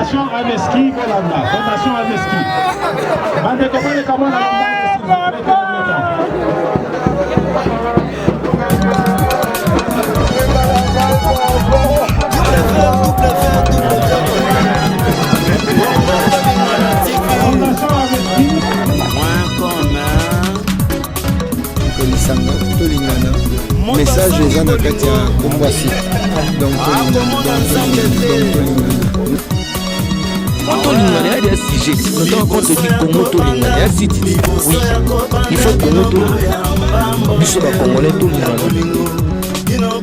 Fondation Ameski, Bolanda. Fondation Ameski. Bande comment comment la message eza na kati ya kombo site donc tolingana ya des sujets notamment quand on dit Congo tolingana ya site oui il faut Congo tolingana biso ba congolais tolingana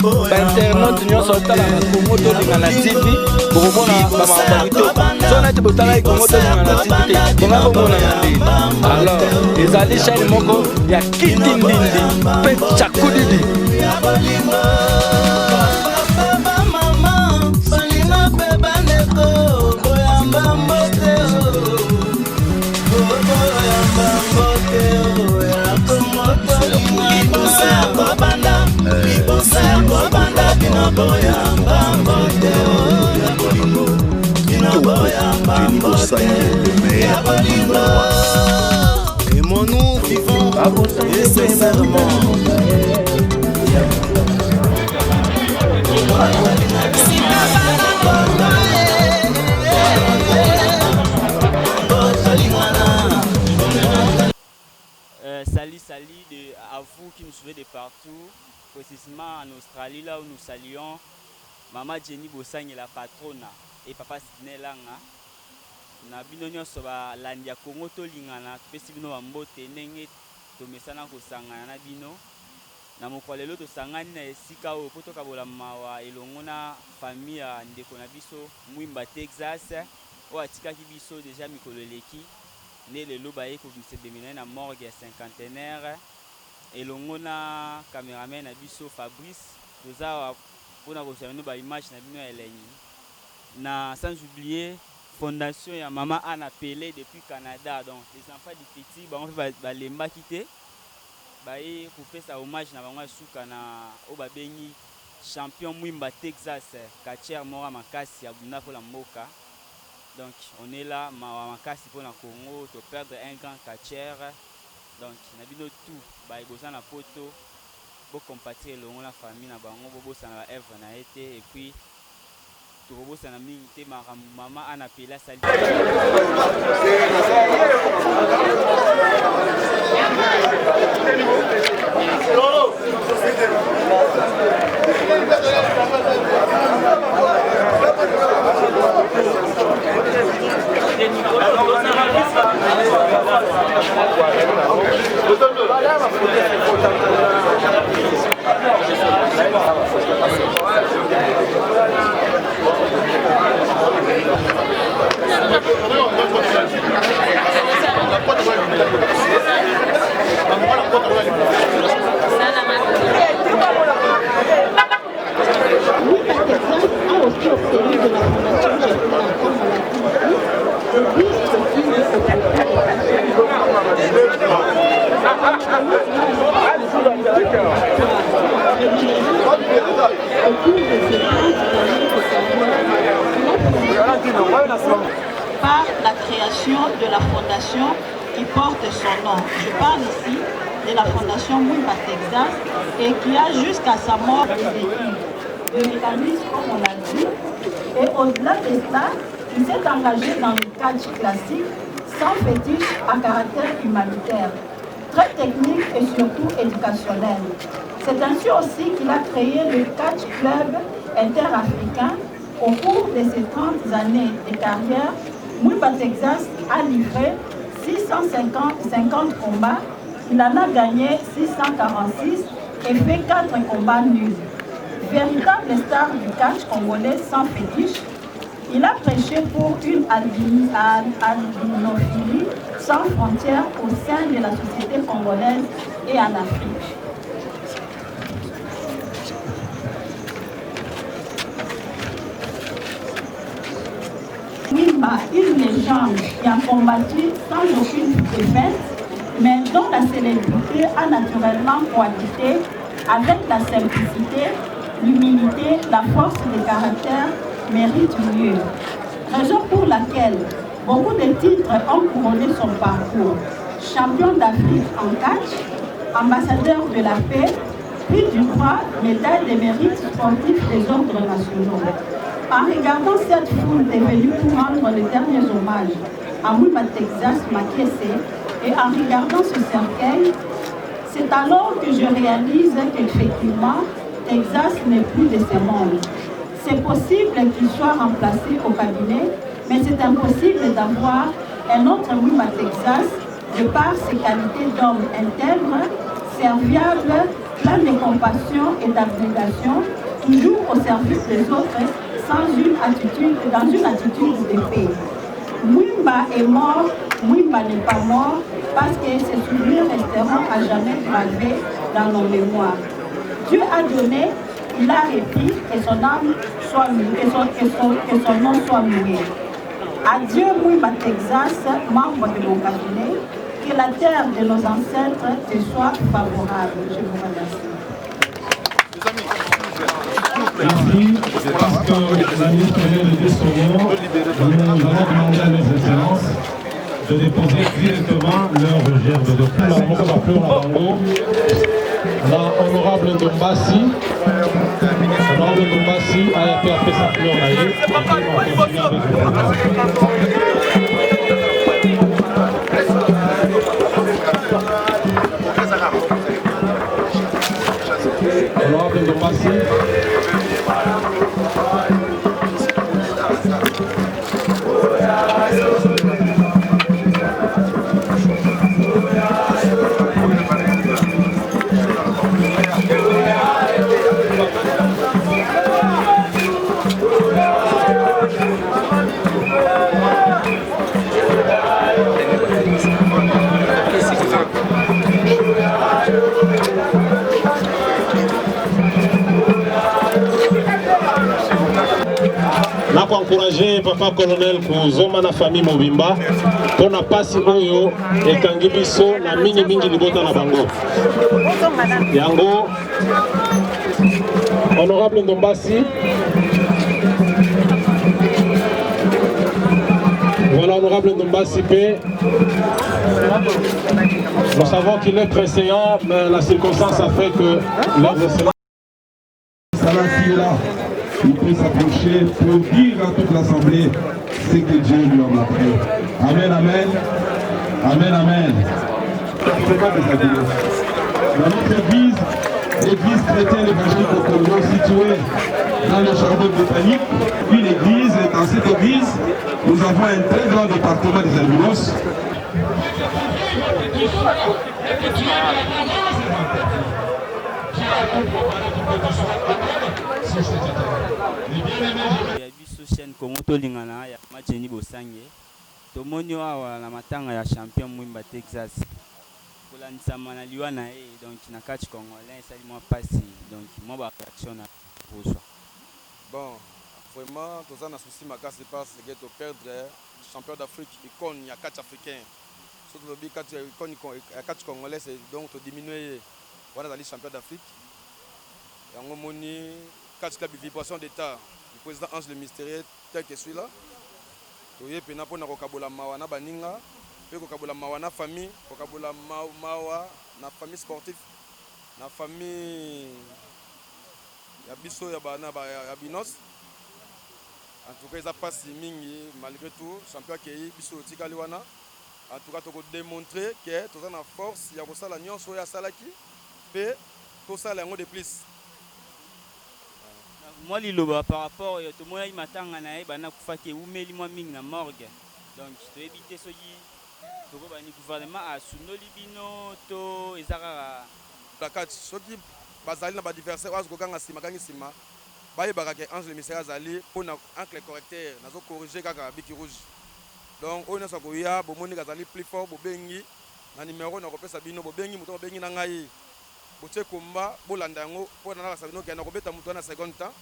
ba internet nyonso tala na Congo tolingana TV bokomona ba mabito so na te botala Congo tolingana TV te bonga bomona ngandi alors ezali chaîne moko ya kitindindi pe chakudidi et mon nous vivons nécessairement. Salut à vous qui nous suivez de partout, précisément en Australie, là où nous saluons Maman Jenny Bossang et la patronne et Papa Sidney Langa. Na bino nyonso ba landi ya Congo to lingana pesi bino ba mbote ndenge to mesana ko sangana na bino na mokolo lelo to sangani na esika o poto kabola mawa elongo na famille ya ndeko na biso Mwimba Texas o atikaki biso déjà mikolo leki ne lelo baye ko bise demina na morgue ya cinquantenaire elongo na cameraman na biso Fabrice toza pona ko sangana ba image na bino elenyi na sans oublier fondation ya Maman Anna Pelé depuis Canada, donc les enfants du petit on fait lemba quitter baye pour faire sa hommage na bango suka na obabengi champion Mwimba Texas Kacher Mora Makasi ya bunda pour la mboka. Donc on est là Makasi pour la Congo to perdre un grand Kacher, donc na bino tout baye boza na poto bo compatir le la famille na bango bo bosa na Eve na été et puis Tourbo Sanami, Maman Anna Pelé, salut. Par la création de la fondation qui porte son nom. Je parle ici de la fondation Mwimba Texas et qui a jusqu'à sa mort vécu le mécanisme comme on l'a dit. Et au-delà de cela, il s'est engagé dans le catch classique sans fétiche à caractère humanitaire, très technique et surtout éducationnel. C'est ainsi aussi qu'il a créé le catch club interafricain. Au cours de ses 30 années de carrière, Mwimba Texas a livré 650 combats. Il en a gagné 646 et fait 4 combats nuls. Véritable star du catch congolais sans fétiche, il a prêché pour une albinophilie sans frontières au sein de la société congolaise et en Afrique. Mwimba, une légende qui a combattu sans aucune défaite, mais dont la célébrité a naturellement cohabité avec la simplicité, l'humilité, la force de caractère mérite mieux. raison pour laquelle beaucoup de titres ont couronné son parcours. Champion d'Afrique en catch, ambassadeur de la paix, prix du roi, médaille des mérites sportifs des ordres nationaux. En regardant cette foule dévenue pour rendre les derniers hommages à Mwimba Texas Makiese et en regardant ce cercueil, c'est alors que je réalise qu'effectivement, Texas n'est plus de ce monde. C'est possible qu'il soit remplacé au cabinet, mais c'est impossible d'avoir un autre Mwimba Texas de par ses qualités d'homme intègre, serviable, plein de compassion et d'abnégation, toujours au service des autres, dans une attitude de paix. Mwimba est mort, Mwimba n'est pas mort, parce que ses souvenirs resteront à jamais gravés dans nos mémoires. Dieu a donné, il a répit, que son âme soit que son nom soit muet. Adieu Mwimba Texas, membre de mon cabinet, que la terre de nos ancêtres te soit favorable. Je vous remercie. Merci, parce que la ministre vient de dire son nom, nous allons demander à mes excellences de déposer directement leur gerbe de fleurs. La fleur à Bango, la honorable Ndombassi a été appelée sa fleur honorable Ndombassi. Pour encourager papa colonel Kuzoma na famille Mobimba pour na pasi oyo ekangi biso na mingi libota na bango yango honorable Ndombassi. Voilà, honorable Ndombassi P. Nous savons qu'il est préséant, mais la circonstance a fait que leurs excellences il peut s'approcher pour dire à toute l'Assemblée ce que Dieu lui en a fait. Amen, amen. Amen, amen. Dans notre église, l'église chrétienne évangélique au Congo, située dans le jardin botanique, une église, et dans cette église, nous avons un très grand département des albinos. ya biso chaîne Congo tolingana ya Jenny Bosange tomoni awa na matanga ya champion Mwimba Texas kolandisama na liwa na ye donc na catch congolais esali mwa pasi donc mwa ba réaction na pozwa. Bon, vraiment toza na souci makasi parce que to perdre champion d'Afrique icône ya catch africain surtout le catch icône ya catch congolais c'est donc to diminuer voilà dans les champions d'Afrique yango moni catch club vibration d'état le président Ange le Mystérieux tel que celui-là toye pena pona kokabola mawa na baninga pe kokabola mawa na famille kokabola mawa na famille sportive na famille ya biso ya bana ya binos en tout cas ils a passé mingi malgré tout champion qui biso tikali wana en tout cas to démontrer que toza na force ya kosala nyonso ya salaki pe to sala yango de plus. Moi liloba par rapport to moya matanga na ye bana kufaki umeli mwa mingi na morgue donc to éviter soki to ko bani gouvernement a sunoli bino to ezaka la catch soki bazali na ba adversaire wazo kokanga sima kangi sima baye baraka Ange le Mystérieux azali pona angle correcteur nazo corriger kaka biki rouge donc on a sa koya bo moni kazali plus fort bo bengi na numéro na kopesa bino bo bengi muto bengi na ngai botie komba bolanda yango pona na sabino ke na kobeta muto na second temps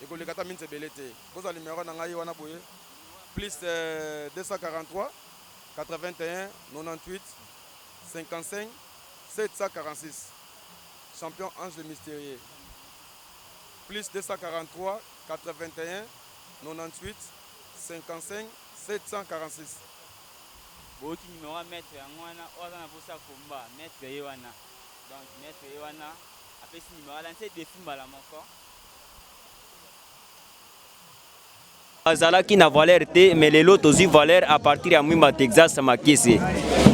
et ko le kata minse belete boza numéro na ngai wana boye plus 243 81 98 55 746 champion Ange le Mystérieux plus 243 81 98 55 746. Boki numéro maître yangwana ozana posa komba maître yewana. Donc maître yewana après ce numéro là c'est défi mbala moko. azalaki na valeur te mais lelo tozwi valeur à partir ya Mwimba Texas Makisi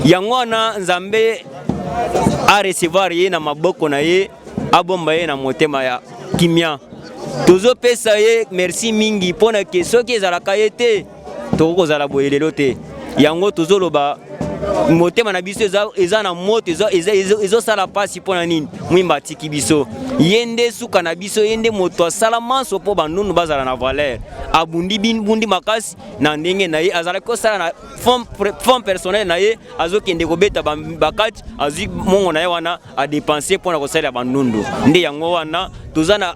yango wana nzambe a recevoir ye na maboko na ye abomba ye na motema ya kimia tozopesa ye merci mingi mpona ke soki ezalaka ye te tokozala boye lelo te yango tozoloba motema na biso eza na moto ezosala pasi mpona nini Mwimba atiki biso ye nde suka na biso ye nde moto asala manso mpo bandundu bazala na valeur abundi bundi makasi na ndenge na ye azalaki kosala na fond personnel na ye azokende kobeta bakati azwi mongo na ye wana adepanse mpona kosalela bandundu nde yango wana toza na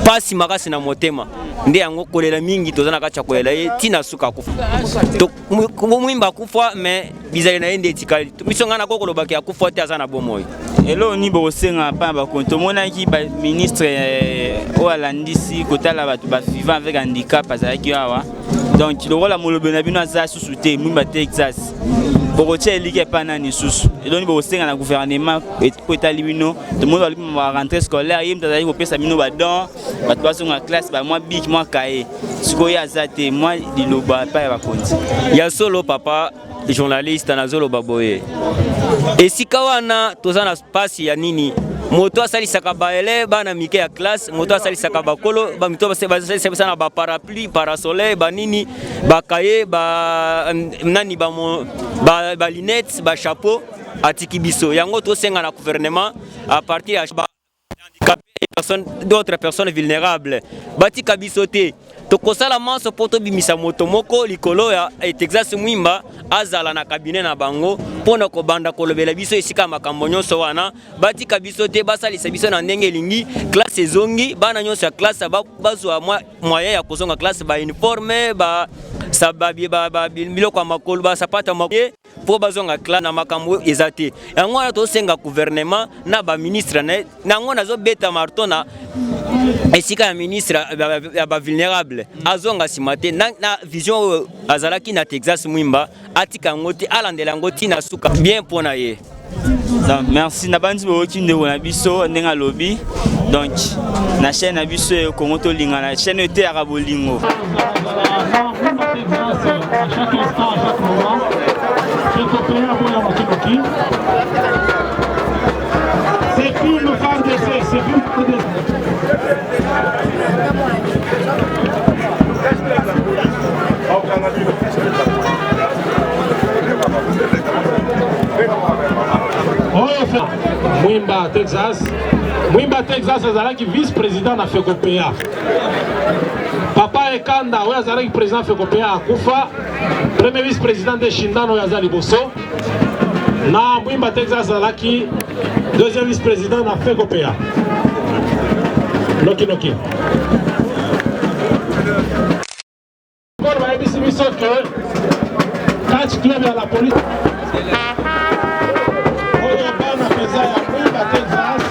pasi makasi na motema nde yango kolela mingi toza na kati ya kolela ye tina suka kufa Mwimba kufa mais bizali na ye nde etikali biso ngana kokolobaki akufa te aza na bomoi elo ni bosenga pa ba konto monaki ba ministre o alandisi kotala bato ba vivant avec handicap azalaki awa donc lokola molobe na bino aza susu te Mwimba Texas bokotia elike pa nani susu elo ni bosenga na gouvernement po etali bino to mondo ali ma rentrée scolaire yem tazali kopesa bino ba don bato basonga classe ba mwa bic mwa kaye sikoya aza te mwa liloba pa ya bakonzi ya solo papa journaliste nazolo baboye esika wana toza na pasi ya nini moto asalisaka baele bana mike ya classe moto asalisaka bakolo bamito basalisaka na ba parapluie parasolaire banini bakaye ba nani ba lunettes ba chapeau atiki biso yango tosenga na gouvernement à partir ya d'autres personnes vulnérables batika biso te tokosala manso po tobimisa moto moko likolo ya Texas Mwimba azala na cabinet na bango mpona kobanda kolobela biso esika makambo nyonso wana batika biso te basalisa biso na ndenge elingi classe ezongi bana nyonso ya classe bazwa moyen ya kozonga classe ba uniforme ba sababi ba biloko ya makolo ba sapata makolo po bazonga classe na makambo eza te yango wana tosenga gouvernement na ba ministre na yango nazobeta marto na esika ya ministre ya ba vulnérable azonga simate na vision azalaki na Texas Mwimba atika yango te alandela yango tina suka bien mpona ye. Donc merci na bandi boki ndeko na biso ndenga lobi donc na chaîne na biso Congo to linga na chaîne te ya bolingo c'est plus le phare d'essai, c'est plus le phare Mwimba Texas. Mwimba Texas azalaki vice-président na FECOPEA. Papa Ekanda oyo azalaki président FECOPEA akufa. Premier vice-président de Shindano oyo aza liboso. Na Mwimba Texas azalaki deuxième vice-président na FECOPEA. Noki Noki. Pour bayebisi biso que catch club ya la police. Oyo bana peza ya Mwimba Texas.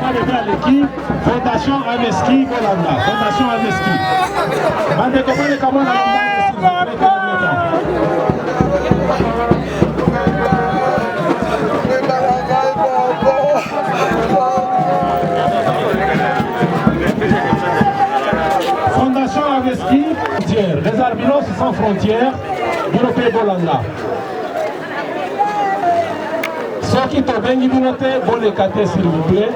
va lever à l'équipe Fondation Ameski Bolanda. Fondation Ameski. Mande comment les commandes à Fondation Ameski, les albinos sans frontières, Bureau Bolanda. Ceux qui t'ont bien guidé, bon les cater s'il vous plaît.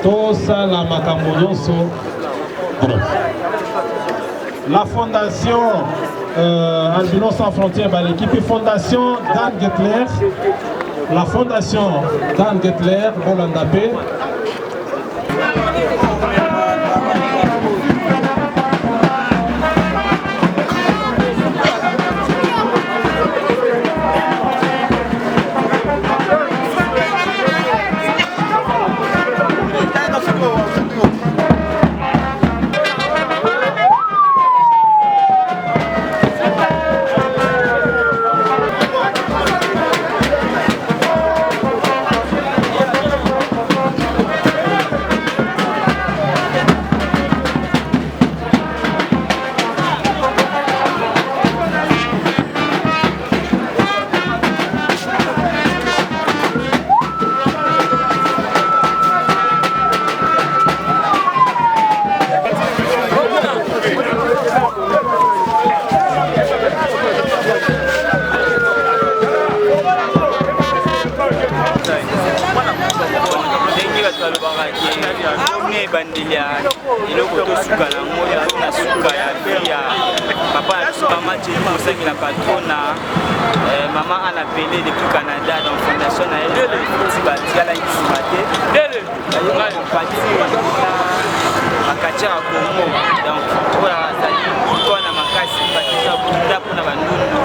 Tout ça, la Macamoyoso. La fondation Albinos sans frontières, l'équipe Fondation Dan Gettler. La fondation Dan Gettler, Bolanda-P. Maman a appelé depuis Canada dans la fondation